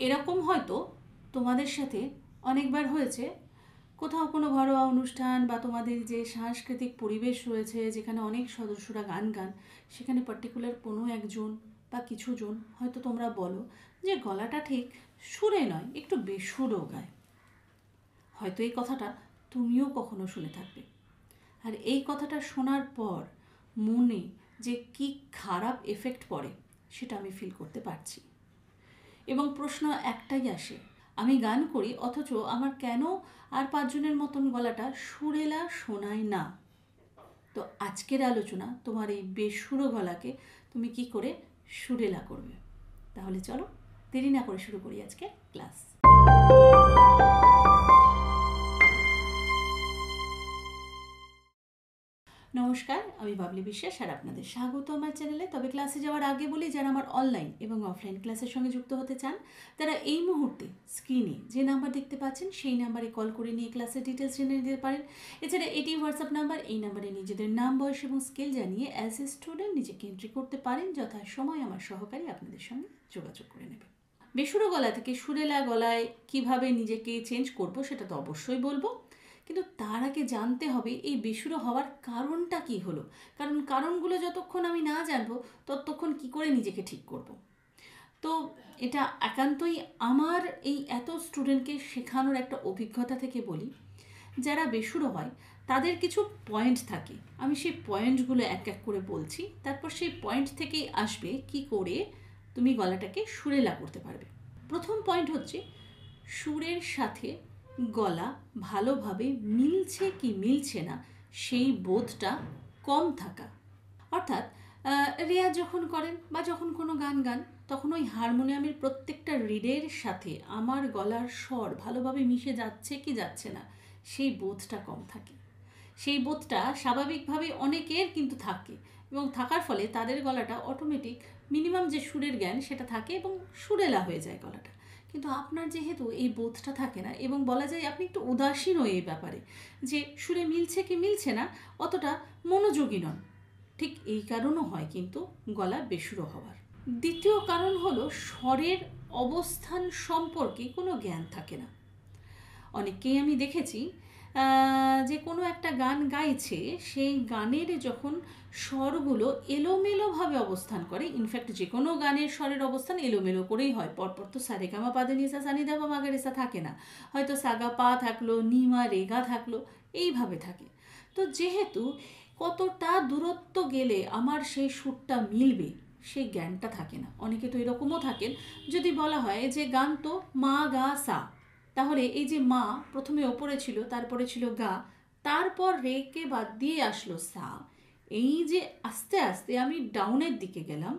এরকম হয়তো তোমাদের সাথে অনেকবার হয়েছে, কোথাও কোনো ঘরোয়া অনুষ্ঠান বা তোমাদের যে সাংস্কৃতিক পরিবেশ রয়েছে যেখানে অনেক সদস্যরা গান গান, সেখানে পার্টিকুলার কোনো একজন বা কিছুজন হয়তো তোমরা বলো যে গলাটা ঠিক সুরে নয়, একটু বেসুরও গায়। হয়তো এই কথাটা তুমিও কখনো শুনে থাকবে। আর এই কথাটা শোনার পর মনে যে কি খারাপ এফেক্ট পড়ে সেটা আমি ফিল করতে পারছি। এবং প্রশ্ন একটাই আসে, আমি গান করি অথচ আমার কেন আর পাঁচজনের মতন গলাটা সুরেলা শোনায় না? তো আজকের আলোচনা তোমার এই বেসুরো গলাকে তুমি কি করে সুরেলা করবে। তাহলে চলো দেরি না করে শুরু করি আজকে ক্লাস। নমস্কার, আমি বাবলি বিশ্বাস আর আপনাদের স্বাগত আমার চ্যানেলে। তবে ক্লাসে যাওয়ার আগে বলি, যারা আমার অনলাইন এবং অফলাইন ক্লাসের সঙ্গে যুক্ত হতে চান তারা এই মুহূর্তে স্ক্রিনে যে নাম্বার দেখতে পাচ্ছেন সেই নাম্বারে কল করে নিয়ে ক্লাসের ডিটেলস জেনে নিতে পারেন। এছাড়া এটি হোয়াটসঅ্যাপ নাম্বার, এই নাম্বারে নিজেদের নাম, বয়স এবং স্কেল জানিয়ে অ্যাজ এ স্টুডেন্ট নিজেকে এন্ট্রি করতে পারেন। যথাসময় আমার সহকারী আপনাদের সঙ্গে যোগাযোগ করে নেবে। বেসুরো গলা থেকে সুরেলা গলায় কিভাবে নিজেকে চেঞ্জ করব সেটা তো অবশ্যই বলবো, কিন্তু তার আগে জানতে হবে এই বেসুরো হওয়ার কারণটা কি হলো। কারণ কারণগুলো যতক্ষণ আমি না জানবো ততক্ষণ কি করে নিজেকে ঠিক করব। তো এটা একান্তই আমার এই এত স্টুডেন্টকে শেখানোর একটা অভিজ্ঞতা থেকে বলি, যারা বেসুরো হয় তাদের কিছু পয়েন্ট থাকে। আমি সেই পয়েন্টগুলো এক এক করে বলছি, তারপর সেই পয়েন্ট থেকেই আসবে কি করে তুমি গলাটাকে সুরেলা করতে পারবে। প্রথম পয়েন্ট হচ্ছে সুরের সাথে গলা ভালোভাবে মিলছে কি মিলছে না সেই বোধটা কম থাকা। অর্থাৎ রেয়াজ যখন করেন বা যখন কোনো গান গান, তখন ওই হারমোনিয়ামের প্রত্যেকটা রিডের সাথে আমার গলার স্বর ভালোভাবে মিশে যাচ্ছে কি যাচ্ছে না সেই বোধটা কম থাকে। সেই বোধটা স্বাভাবিকভাবে অনেকের কিন্তু থাকে, এবং থাকার ফলে তাদের গলাটা অটোমেটিক মিনিমাম যে সুরের জ্ঞান সেটা থাকে এবং সুরেলা হয়ে যায় গলাটা। কিন্তু আপনার যেহেতু এই বোধটা থাকে না, এবং বলা যায় আপনি একটু উদাসীনও এই ব্যাপারে, যে সুরে মিলছে কি মিলছে না অতটা মনোযোগী নন, ঠিক এই কারণও হয় কিন্তু গলা বেসুরো হওয়ার। দ্বিতীয় কারণ হলো স্বরের অবস্থান সম্পর্কে কোনো জ্ঞান থাকে না। অনেককেই আমি দেখেছি যে কোনো একটা গান গাইছে, সেই গানের যখন স্বরগুলো এলোমেলোভাবে অবস্থান করে, ইনফ্যাক্ট যে কোনো গানের স্বরের অবস্থান এলোমেলো করেই হয়। পরপর তো সারেগামা পাদে নিসা সানিধা বা মাগারেসা থাকে না, হয়তো সাগা পা থাকলো, নিমা রেগা থাকলো, এইভাবে থাকে। তো যেহেতু কতটা দূরত্ব গেলে আমার সেই সুরটা মিলবে সেই জ্ঞানটা থাকে না। অনেকে তো এরকমও থাকেন, যদি বলা হয় যে গান তো মা গা সা, তাহলে এই যে মা প্রথমে ওপরে ছিল, তারপরে ছিল গা, তারপর রেকে বাদ দিয়ে আসলো সা, এই যে আস্তে আস্তে আমি ডাউনের দিকে গেলাম,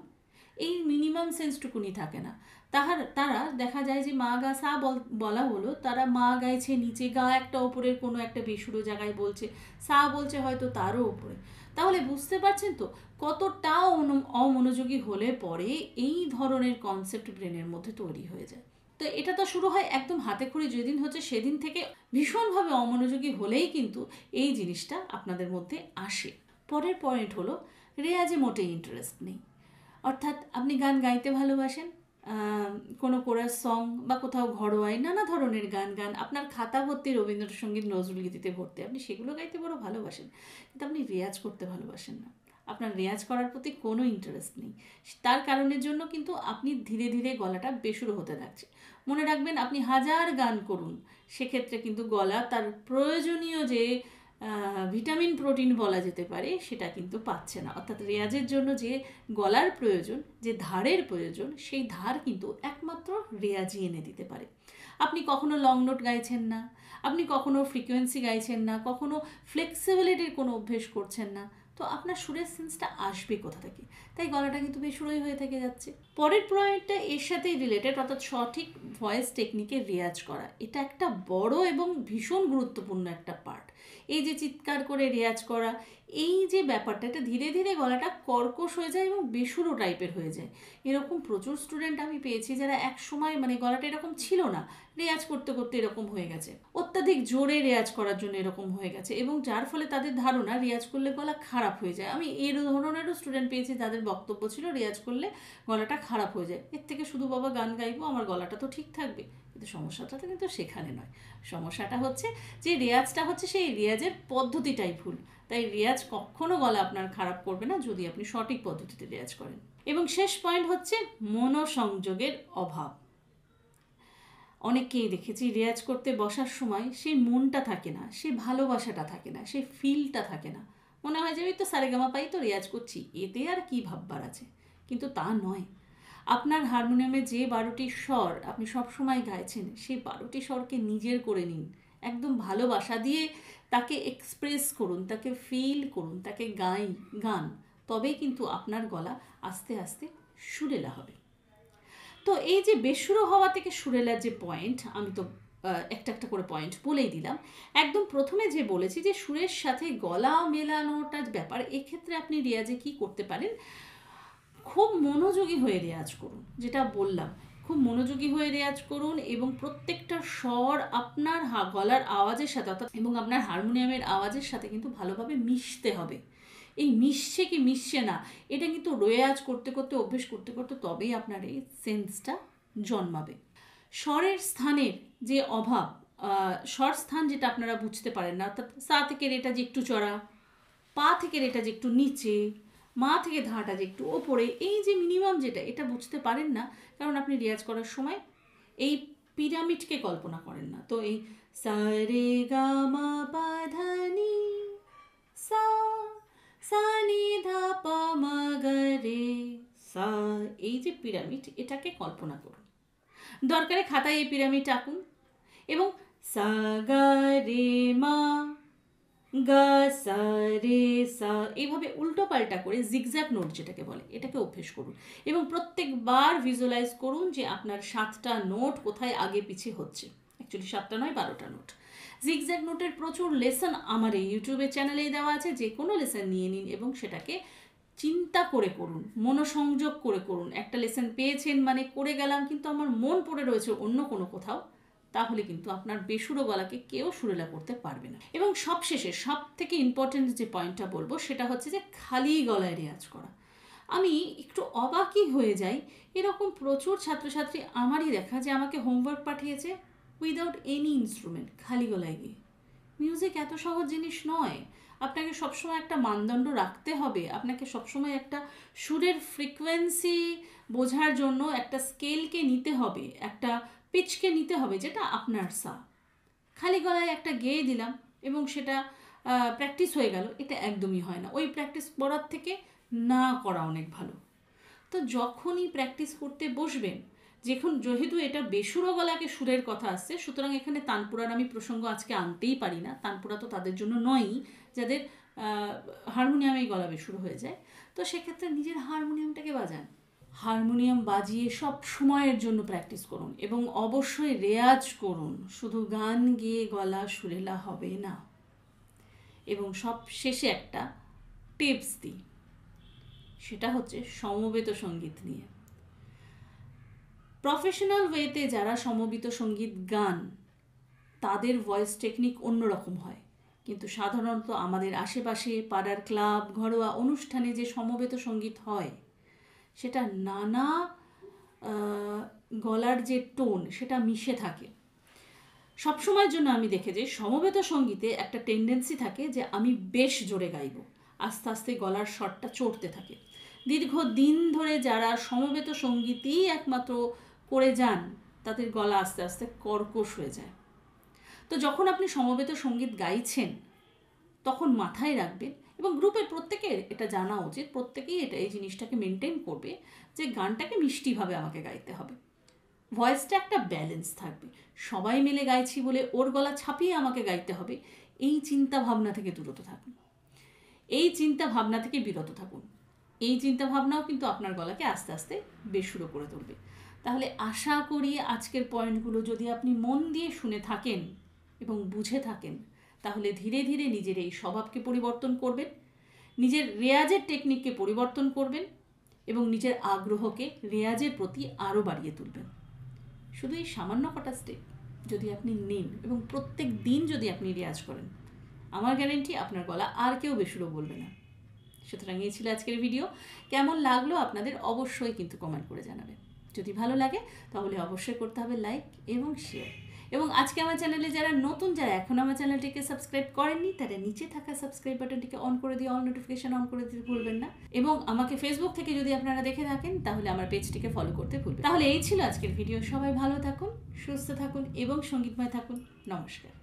এই মিনিমাম সেন্সটুকুনি থাকে না। তারা দেখা যায় যে মা গা সা বলা হলো, তারা মা গাইছে নিচে, গা একটা ওপরের কোনো একটা বেসুরো জায়গায় বলছে, সা বলছে হয়তো তারও ওপরে। তাহলে বুঝতে পারছেন তো কতটা অমনোযোগী হলে পরে এই ধরনের কনসেপ্ট ব্রেনের মধ্যে তৈরি হয়ে যায়। তো এটা তো শুরু হয় একদম হাতে খড়ি যেদিন হচ্ছে সেদিন থেকে ভীষণভাবে অমনোযোগী হলেই কিন্তু এই জিনিসটা আপনাদের মধ্যে আসে। পরের পয়েন্ট হলো রেয়াজে মোটেই ইন্টারেস্ট নেই। অর্থাৎ আপনি গান গাইতে ভালোবাসেন, কোনো কোরাস সং বা কোথাও ঘরোয়ায় নানা ধরনের গান গান, আপনার খাতা ভর্তি রবীন্দ্রসঙ্গীত নজরুলগীতিতে ভর্তি, আপনি সেগুলো গাইতে বড় ভালোবাসেন, কিন্তু আপনি রেয়াজ করতে ভালোবাসেন না। আপনার রেয়াজ করার প্রতি কোনো ইন্টারেস্ট নেই। তার কারণের জন্য কিন্তু আপনি ধীরে ধীরে গলাটা বেসুরো হতে থাকছে। মনে রাখবেন, আপনি হাজার গান করুন, সেক্ষেত্রে কিন্তু গলা তার প্রয়োজনীয় যে ভিটামিন প্রোটিন বলা যেতে পারে সেটা কিন্তু পাচ্ছে না। অর্থাৎ রেয়াজের জন্য যে গলার প্রয়োজন, যে ধারের প্রয়োজন, সেই ধার কিন্তু একমাত্র রেয়াজই এনে দিতে পারে। আপনি কখনো লং নোট গাইছেন না, আপনি কখনো ফ্রিকোয়েন্সি গাইছেন না, কখনো ফ্লেক্সিবিলিটির কোনো অভ্যেস করছেন না, তো আপনার সুরের সেন্সটা আসবে কোথা থেকে? তাই গলাটা কিন্তু বেসুরোই হয়ে থেকে যাচ্ছে। পরের পয়েন্টটা এর সাথেই রিলেটেড, অর্থাৎ সঠিক ভয়েস টেকনিকে রেয়াজ করা। এটা একটা বড় এবং ভীষণ গুরুত্বপূর্ণ একটা পার্ট। এই যে চিৎকার করে রেয়াজ করা, এই যে ব্যাপারটা, এটা ধীরে ধীরে গলাটা কর্কশ হয়ে যায় এবং বেসুরো টাইপের হয়ে যায়। এরকম প্রচুর স্টুডেন্ট আমি পেয়েছি যারা এক সময় মানে গলাটা এরকম ছিল না, রেয়াজ করতে করতে এরকম হয়ে গেছে, অত্যাধিক জোরে রেয়াজ করার জন্য এরকম হয়ে গেছে, এবং যার ফলে তাদের ধারণা রেয়াজ করলে গলা খারাপ হয়ে যায়। আমি এর ধরনেরও স্টুডেন্ট পেয়েছি, তাদের বক্তব্য ছিল রেয়াজ করলে গলাটা খারাপ হয়ে যায়, এর থেকে শুধু বাবা গান গাইবো, আমার গলাটা তো ঠিক থাকবে। কিন্তু সমস্যাটা তো কিন্তু সেখানে নয়। সমস্যাটা হচ্ছে যে রেয়াজটা হচ্ছে সেই রেয়াজের পদ্ধতিটাই ভুল। তাই রেয়াজ কখনো গলা আপনার খারাপ করবে না যদি আপনি সঠিক পদ্ধতিতে রেয়াজ করেন। এবং শেষ পয়েন্ট হচ্ছে মনোসংযোগের অভাব। অনেককেই দেখেছি রেয়াজ করতে বসার সময় সেই মনটা থাকে না, সেই ভালোবাসাটা থাকে না, সেই ফিলটা থাকে না। মনে হয় যে ওই তো সারেগামা পাই তো রেয়াজ করছি, এতে আর কি ভাববার আছে। কিন্তু তা নয়। আপনার হারমোনিয়ামে যে 12টি স্বর আপনি সবসময় গাইছেন, সেই 12টি স্বরকে নিজের করে নিন। একদম ভালোবাসা দিয়ে তাকে এক্সপ্রেস করুন, তাকে ফিল করুন, তাকে গান। তবেই কিন্তু আপনার গলা আস্তে আস্তে সুরেলা হবে। তো এই যে বেসুরো হওয়া থেকে সুরেলার যে পয়েন্ট, আমি তো একটা একটা করে পয়েন্ট বলেই দিলাম। একদম প্রথমে যে বলেছি যে সুরের সাথে গলা মেলানোটা ব্যাপার, এক্ষেত্রে আপনি রেয়াজে কি করতে পারেন, খুব মনোযোগী হয়ে রেয়াজ করুন। যেটা বললাম, খুব মনোযোগী হয়ে রেয়াজ করুন এবং প্রত্যেকটা স্বর আপনার গলার আওয়াজের সাথে অর্থাৎ এবং আপনার হারমোনিয়ামের আওয়াজের সাথে কিন্তু ভালোভাবে মিশতে হবে। এই মিশছে কি মিশছে না, এটা কিন্তু রেয়াজ করতে করতে অভ্যেস করতে করতে তবেই আপনার এই সেন্সটা জন্মাবে। স্বরের স্থানের যে অভাব, স্বর স্থান যেটা আপনারা বুঝতে পারেন না, অর্থাৎ সা থেকে রেটা যে একটু চড়া, পা থেকে রেটা যে একটু নিচে, মা থেকে ধাটা যে একটু ওপরে, এই যে মিনিমাম যেটা, এটা বুঝতে পারেন না কারণ আপনি রেয়াজ করার সময় এই পিরামিডকে কল্পনা করেন না। তো এই সা রে গা মা পা ধা নি, সা সা নি ধা পা মা গা রে সা, এই যে পিরামিড, এটাকে কল্পনা করুন। দরকারে খাতায় এই পিরামিড আঁকুন এবং সা গা রে মা গা সা রে সা, এইভাবে উল্টো পাল্টা করে জিগজ্যাগ নোট যেটাকে বলে, এটাকে অভ্যেস করুন এবং প্রত্যেকবার ভিজুয়ালাইজ করুন যে আপনার 7টা নোট কোথায় আগে পিছিয়ে হচ্ছে। অ্যাকচুয়ালি 7টা নয়, 12টা নোট। জিগজ্যাগ নোটের প্রচুর লেসন আমার এই ইউটিউবের চ্যানেলেই দেওয়া আছে, যে কোনো লেসন নিয়ে নিন এবং সেটাকে চিন্তা করে করুন, মনোসংযোগ করে করুন। একটা লেসন পেয়েছেন মানে করে গেলাম, কিন্তু আমার মন পড়ে রয়েছে অন্য কোনো কোথাও, তাহলে কিন্তু আপনার বেসুরো গলাকে কেউ সুরেলা করতে পারবে না। এবং সবশেষে সব থেকে ইম্পর্টেন্ট যে পয়েন্টটা বলবো সেটা হচ্ছে যে খালি গলায় রেয়াজ করা। আমি একটু অবাকই হয়ে যাই, এরকম প্রচুর ছাত্রছাত্রী আমারই দেখা যে আমাকে হোমওয়ার্ক পাঠিয়েছে উইদাউট এনি ইনস্ট্রুমেন্ট, খালি গলায় গিয়ে। মিউজিক এত সহজ জিনিস নয়। আপনাকে সবসময় একটা মানদণ্ড রাখতে হবে, আপনাকে সবসময় একটা সুরের ফ্রিকোয়েন্সি বোঝার জন্য একটা স্কেলকে নিতে হবে, একটা পিচকে নিতে হবে যেটা আপনার সা। খালি গলায় একটা গেয়ে দিলাম এবং সেটা প্র্যাকটিস হয়ে গেল, এটা একদমই হয় না। ওই প্র্যাকটিস করার থেকে না করা অনেক ভালো। তো যখনই প্র্যাকটিস করতে বসবেন, যেহেতু এটা বেসুরো গলাকে সুরের কথা আসছে, সুতরাং এখানে তানপুরার আমি প্রসঙ্গ আজকে আনতেই পারি না। তানপুরা তো তাদের জন্য নয়ই যাদের হারমোনিয়ামেই গলা বেসুরো হয়ে যায়। তো সেক্ষেত্রে নিজের হারমোনিয়ামটাকে বাজান, হারমোনিয়াম বাজিয়ে সব সময়ের জন্য প্র্যাকটিস করুন এবং অবশ্যই রেয়াজ করুন। শুধু গান গেয়ে গলা সুরেলা হবে না। এবং সব শেষে একটা টিপস দিই, সেটা হচ্ছে সমবেত সঙ্গীত নিয়ে। প্রফেশনাল ওয়েতে যারা সমবেত সঙ্গীত গান, তাদের ভয়েস টেকনিক অন্যরকম হয়। কিন্তু সাধারণত আমাদের আশেপাশে পাড়ার ক্লাব, ঘরোয়া অনুষ্ঠানে যে সমবেত সঙ্গীত হয়, সেটা নানা গলার যে টোন সেটা মিশে থাকে। সবসময়ের জন্য আমি দেখে যে সমবেত সঙ্গীতে একটা টেন্ডেন্সি থাকে যে আমি বেশ জোরে গাইব, আস্তে আস্তে গলার স্বরটা চড়তে থাকে। দীর্ঘদিন ধরে যারা সমবেত সঙ্গীতই একমাত্র করে যান, তাদের গলা আস্তে আস্তে কর্কশ হয়ে যায়। তো যখন আপনি সমবেত সঙ্গীত গাইছেন তখন মাথায় রাখবেন, এবং গ্রুপের প্রত্যেকের এটা জানা উচিত, প্রত্যেকেই এই জিনিসটাকে মেনটেন করবে যে গানটাকে মিষ্টিভাবে আমাকে গাইতে হবে, ভয়েসটা একটা ব্যালেন্স থাকবে। সবাই মিলে গাইছি বলে ওর গলা ছাপিয়ে আমাকে গাইতে হবে, এই চিন্তা ভাবনা থেকে বিরত থাকুন। এই চিন্তা ভাবনা থেকে বিরত থাকুন। এই চিন্তা ভাবনাও কিন্তু আপনার গলাকে আস্তে আস্তে বেসুরো করে তুলবে। তাহলে আশা করি আজকের পয়েন্টগুলো যদি আপনি মন দিয়ে শুনে থাকেন এবং বুঝে থাকেন, তাহলে ধীরে ধীরে নিজের এই স্বভাবকে পরিবর্তন করবেন, নিজের রেয়াজের টেকনিককে পরিবর্তন করবেন এবং নিজের আগ্রহকে রেয়াজের প্রতি আরও বাড়িয়ে তুলবেন। শুধু এই সামান্য কটা স্টেপ যদি আপনি নেন এবং প্রত্যেক দিন যদি আপনি রেয়াজ করেন, আমার গ্যারেন্টি আপনার গলা আর কেউ বেসুরো বলবে না। সুতরাং এই ছিল আজকের ভিডিও। কেমন লাগলো আপনাদের অবশ্যই কিন্তু কমেন্ট করে জানাবেন। যদি ভালো লাগে তাহলে অবশ্যই করতে হবে লাইক এবং শেয়ার। এবং আজকে আমার চ্যানেলে যারা নতুন, যারা এখন আমার চ্যানেলটিকে সাবস্ক্রাইব করেননি, তারা নিচে থাকা সাবস্ক্রাইব বাটনটিকে অন করে দিয়ে অল নোটিফিকেশন অন করে দিতে ভুলবেন না। এবং আমাকে ফেসবুক থেকে যদি আপনারা দেখে থাকেন তাহলে আমার পেজটিকে ফলো করতে ভুলবেন। তাহলে এই ছিল আজকের ভিডিও। সবাই ভালো থাকুন, সুস্থ থাকুন এবং সঙ্গীতময় থাকুন। নমস্কার।